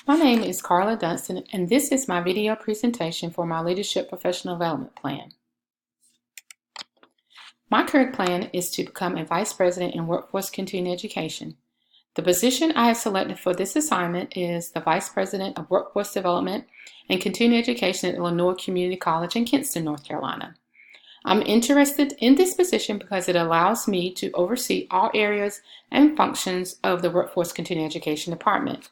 My name is Carla Dunston, and this is my video presentation for my Leadership Professional Development Plan. My current plan is to become a Vice President in Workforce Continuing Education. The position I have selected for this assignment is the Vice President of Workforce Development and Continuing Education at Lenoir Community College in Kinston, North Carolina. I'm interested in this position because it allows me to oversee all areas and functions of the Workforce Continuing Education Department.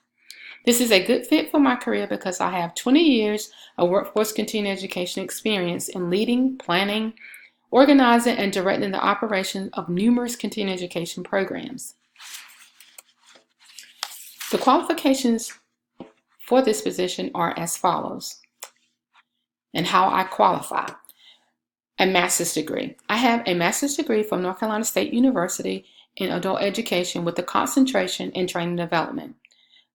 This is a good fit for my career because I have 20 years of workforce continuing education experience in leading, planning, organizing, and directing the operation of numerous continuing education programs. The qualifications for this position are as follows, and how I qualify. A master's degree. I have a master's degree from North Carolina State University in adult education with a concentration in training and development.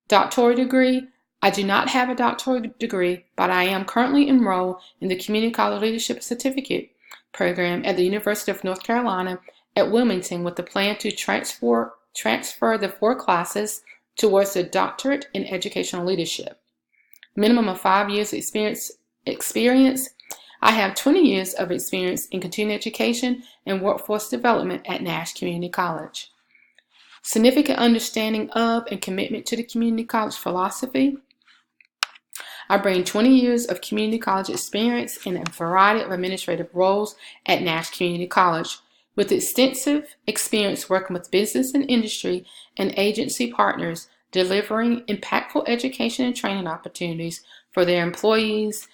Doctoral degree. I do not have a doctoral degree, but I am currently enrolled in the Community College Leadership Certificate program at the University of North Carolina at Wilmington with the plan to transfer the 4 classes towards the doctorate in educational leadership. Minimum of 5 years experience. I have 20 years of experience in continuing education and workforce development at Nash Community College. Significant understanding of and commitment to the community college philosophy. I bring 20 years of community college experience in a variety of administrative roles at Nash Community College, with extensive experience working with business and industry and agency partners, delivering impactful education and training opportunities for their employees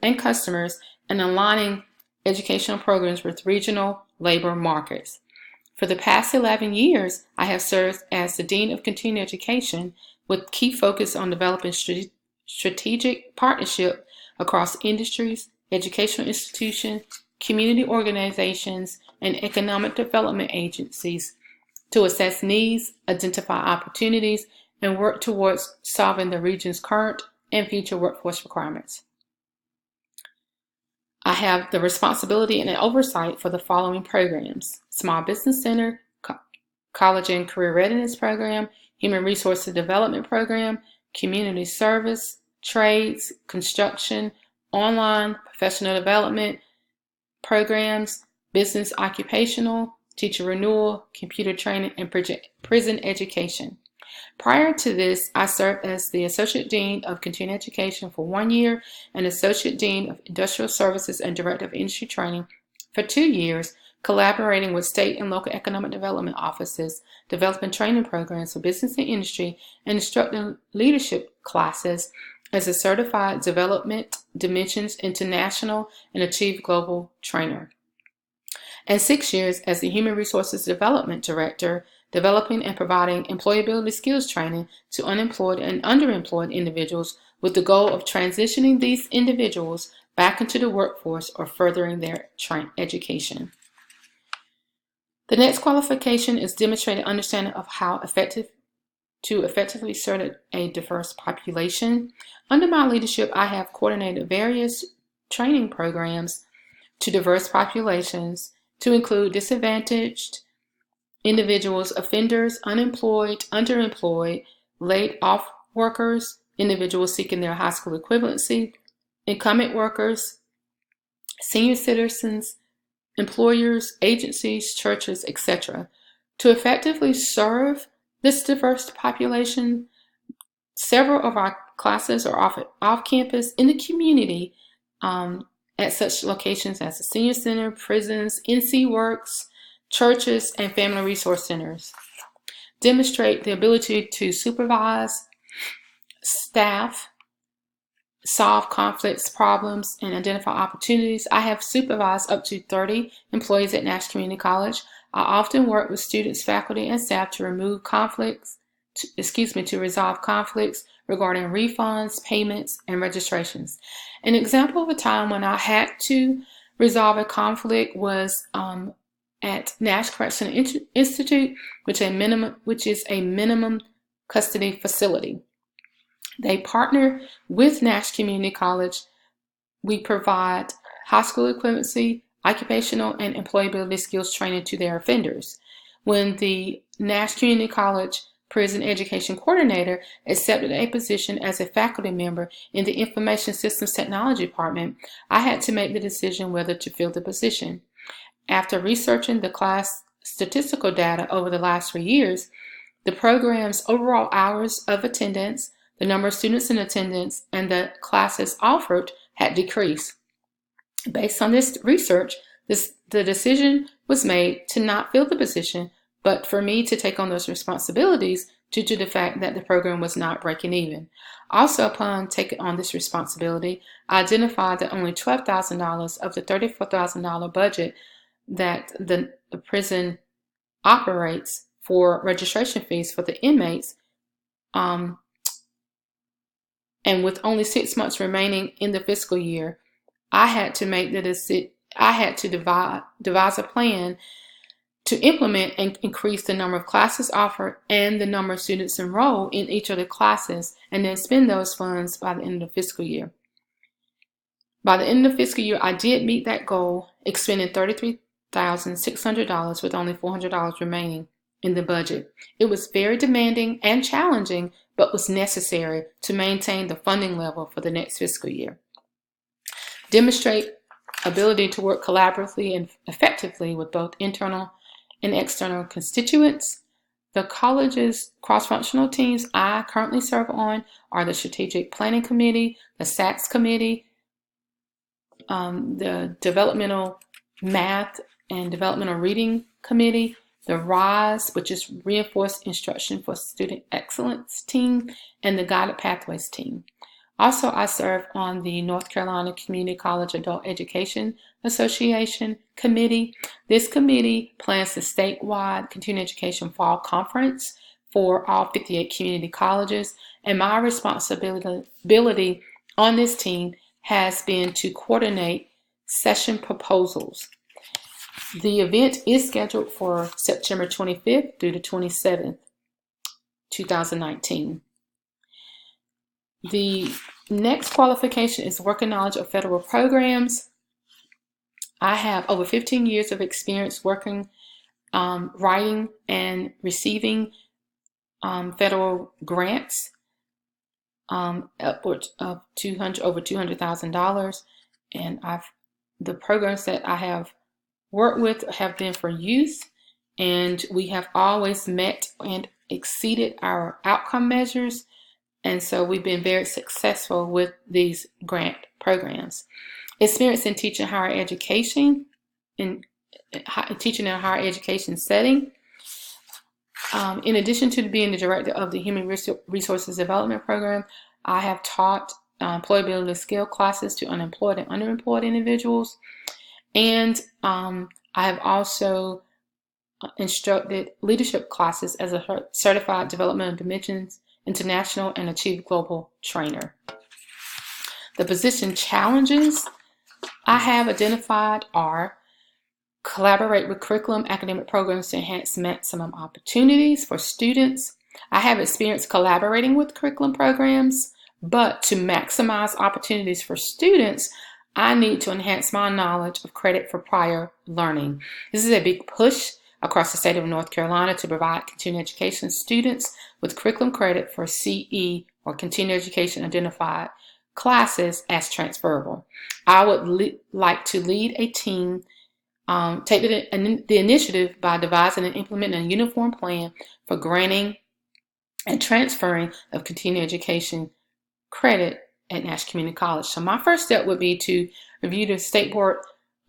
and customers, and aligning educational programs with regional labor markets. For the past 11 years, I have served as the Dean of Continuing Education with key focus on developing strategic partnership across industries, educational institutions, community organizations, and economic development agencies to assess needs, identify opportunities, and work towards solving the region's current and future workforce requirements. I have the responsibility and oversight for the following programs: Small Business Center, College and Career Readiness Program, Human Resources Development Program, Community Service, Trades, Construction, Online, Professional Development Programs, Business Occupational, Teacher Renewal, Computer Training, and Prison Education. Prior to this, I served as the Associate Dean of Continuing Education for 1 year and Associate Dean of Industrial Services and Director of Industry Training for 2 years, collaborating with state and local economic development offices, developing training programs for business and industry, and instructing leadership classes as a Certified Development Dimensions International and Achieve Global Trainer. And 6 years as the Human Resources Development Director, developing and providing employability skills training to unemployed and underemployed individuals with the goal of transitioning these individuals back into the workforce or furthering their education. The next qualification is demonstrated understanding of how to effectively serve a diverse population. Under my leadership, I have coordinated various training programs to diverse populations to include disadvantaged individuals, offenders, unemployed, underemployed, laid off workers, individuals seeking their high school equivalency, incumbent workers, senior citizens, employers, agencies, churches, etc. To effectively serve this diverse population, several of our classes are offered off campus in the community at such locations as the Senior Center, prisons, NC Works, churches, and family resource centers. Demonstrate the ability to supervise staff, solve conflicts, problems, and identify opportunities. I have supervised up to 30 employees at Nash Community College. I often work with students, faculty, and staff to resolve conflicts regarding refunds, payments, and registrations. An example of a time when I had to resolve a conflict was at Nash Correctional Institute, which is a minimum custody facility. They partner with Nash Community College. We provide high school equivalency, occupational, and employability skills training to their offenders. When the Nash Community College prison education coordinator, accepted a position as a faculty member in the Information Systems Technology Department, I had to make the decision whether to fill the position. After researching the class statistical data over the last 3 years, the program's overall hours of attendance, the number of students in attendance, and the classes offered had decreased. Based on this research, the decision was made to not fill the position, but for me to take on those responsibilities due to the fact that the program was not breaking even. Also, upon taking on this responsibility, I identified that only $12,000 of the $34,000 budget that the prison operates for registration fees for the inmates, and with only 6 months remaining in the fiscal year, I had to devise a plan to implement and increase the number of classes offered and the number of students enrolled in each of the classes, and then spend those funds by the end of the fiscal year. By the end of the fiscal year, I did meet that goal, expending $33,600 with only $400 remaining in the budget. It was very demanding and challenging, but was necessary to maintain the funding level for the next fiscal year. Demonstrate ability to work collaboratively and effectively with both internal and external constituents. The college's cross-functional teams I currently serve on are the Strategic Planning Committee, the SATS Committee, the Developmental Math and Developmental Reading Committee, the RISE, which is Reinforced Instruction for Student Excellence team, and the Guided Pathways team. Also, I serve on the North Carolina Community College Adult Education Association Committee. This committee plans the statewide continuing education fall conference for all 58 community colleges, and my responsibility on this team has been to coordinate session proposals. The event is scheduled for September 25th through the 27th, 2019. The next qualification is working knowledge of federal programs. I have over 15 years of experience working, writing and receiving federal grants, upwards of over $200,000, and the programs that I have worked with have been for youth, and we have always met and exceeded our outcome measures. And so we've been very successful with these grant programs. Experience in teaching higher education, teaching in a higher education setting. In addition to being the director of the Human Resources Development Program, I have taught employability skill classes to unemployed and underemployed individuals. And I have also instructed leadership classes as a certified developmental dimensions international and achieve global trainer. The position challenges I have identified are collaborate with curriculum academic programs to enhance maximum opportunities for students. I have experience collaborating with curriculum programs, but to maximize opportunities for students, I need to enhance my knowledge of credit for prior learning. This is a big push across the state of North Carolina to provide continuing education students with curriculum credit for CE or continuing education identified classes as transferable. I would like to lead a team, take the initiative by devising and implementing a uniform plan for granting and transferring of continuing education credit at Nash Community College. So my first step would be to review the State Board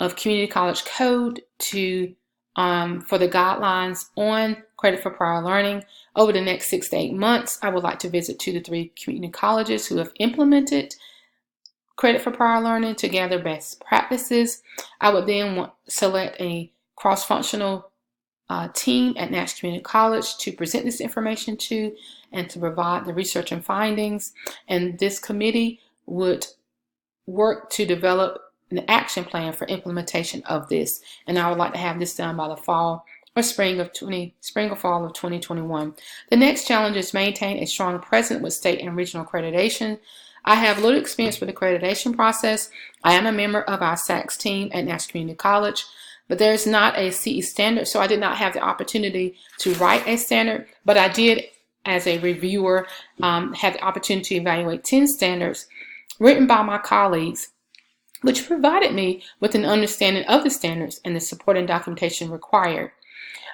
of Community College Code for the guidelines on credit for prior learning. Over the next 6 to 8 months, I would like to visit 2 to 3 community colleges who have implemented credit for prior learning to gather best practices. I would then select a cross-functional team at Nash Community College to present this information to and to provide the research and findings. And this committee would work to develop an action plan for implementation of this. And I would like to have this done by the fall or spring or fall of 2021. The next challenge is maintain a strong presence with state and regional accreditation. I have little experience with the accreditation process. I am a member of our SACS team at Nash Community College, but there is not a CE standard, so I did not have the opportunity to write a standard, but I did as a reviewer, had the opportunity to evaluate 10 standards written by my colleagues, which provided me with an understanding of the standards and the supporting documentation required.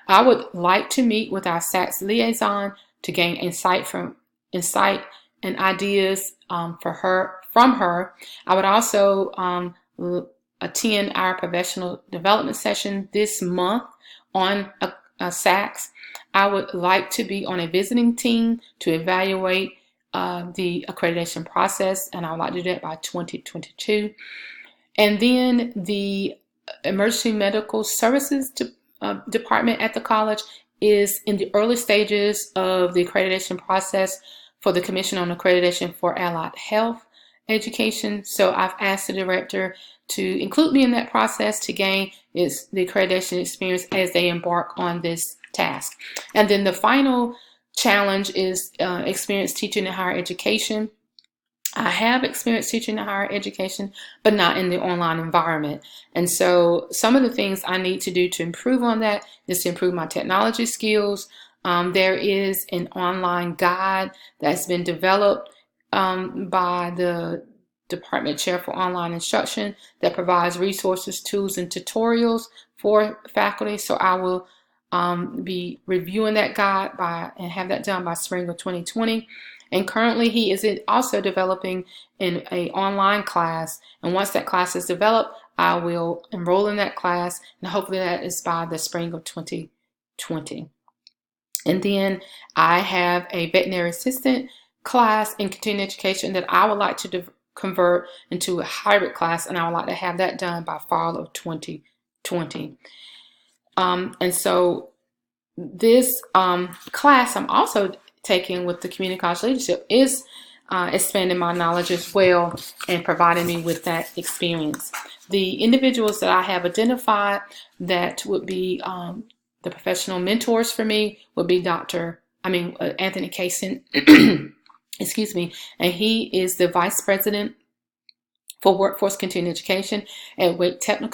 I would like to meet with our SACS liaison to gain insight and ideas from her. I would also attend our professional development session this month on SACS. I would like to be on a visiting team to evaluate the accreditation process, and I would like to do that by 2022. And then the Emergency Medical Services Department at the college is in the early stages of the accreditation process for the Commission on Accreditation for Allied Health Education. So I've asked the director to include me in that process to gain the accreditation experience as they embark on this task. And then the final challenge is experience teaching in higher education. I have experience teaching in higher education, but not in the online environment. And so some of the things I need to do to improve on that is to improve my technology skills. There is an online guide that's been developed by the Department Chair for Online Instruction that provides resources, tools, and tutorials for faculty. So I will be reviewing that guide and have that done by spring of 2020. And currently he is also developing an online class. And once that class is developed, I will enroll in that class, and hopefully that is by the spring of 2020. And then I have a veterinary assistant class in continuing education that I would like to convert into a hybrid class, and I would like to have that done by fall of 2020. And so this class I'm also taking with the community college leadership is expanding my knowledge as well and providing me with that experience. The individuals that I have identified that would be the professional mentors for me would be Anthony Kaysen, excuse me, and he is the Vice President for Workforce Continuing Education at Wake Technical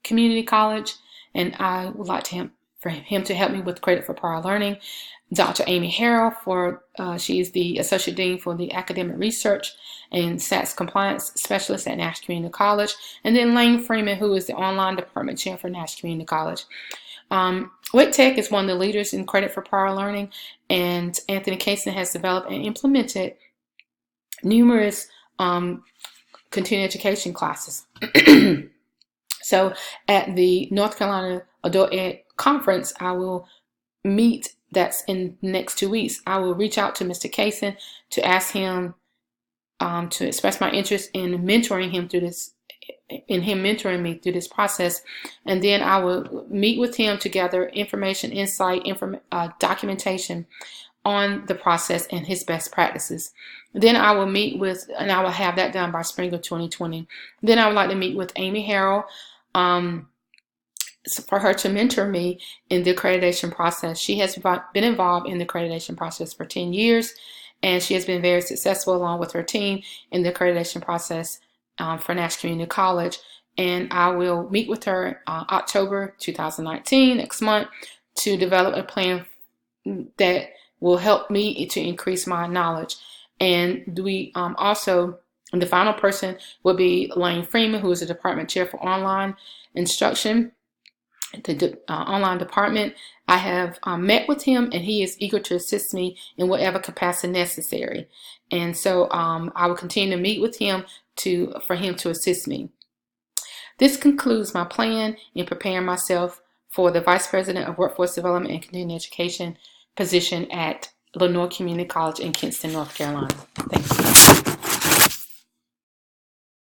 Community College, and I would like for him to help me with credit for prior learning. Dr. Amy Harrell, she is the Associate Dean for the Academic Research and SACS Compliance Specialist at Nash Community College. And then Lane Freeman, who is the Online Department Chair for Nash Community College. Wake Tech is one of the leaders in credit for prior learning, and Anthony Kaysen has developed and implemented numerous continuing education classes. So at the North Carolina Adult Ed Conference, I will meet. That's in the next 2 weeks. I will reach out to Mr. Kaysen to ask him to express my interest in mentoring him through this, mentoring me through this process, and then I will meet with him to gather information, insight, documentation on the process and his best practices. Then I will meet with, and I will have that done by spring of 2020. Then I would like to meet with Amy Harrell for her to mentor me in the accreditation process. She has been involved in the accreditation process for 10 years, and she has been very successful along with her team in the accreditation process for Nash Community College. And I will meet with her October 2019, next month, to develop a plan that will help me to increase my knowledge. And we also, the final person will be Lane Freeman, who is the Department Chair for Online Instruction, the online department. I have met with him, and he is eager to assist me in whatever capacity necessary. And so I will continue to meet with him for him to assist me. This concludes my plan in preparing myself for the Vice President of Workforce Development and Continuing Education position at Lenoir Community College in Kinston, North Carolina. Thank you.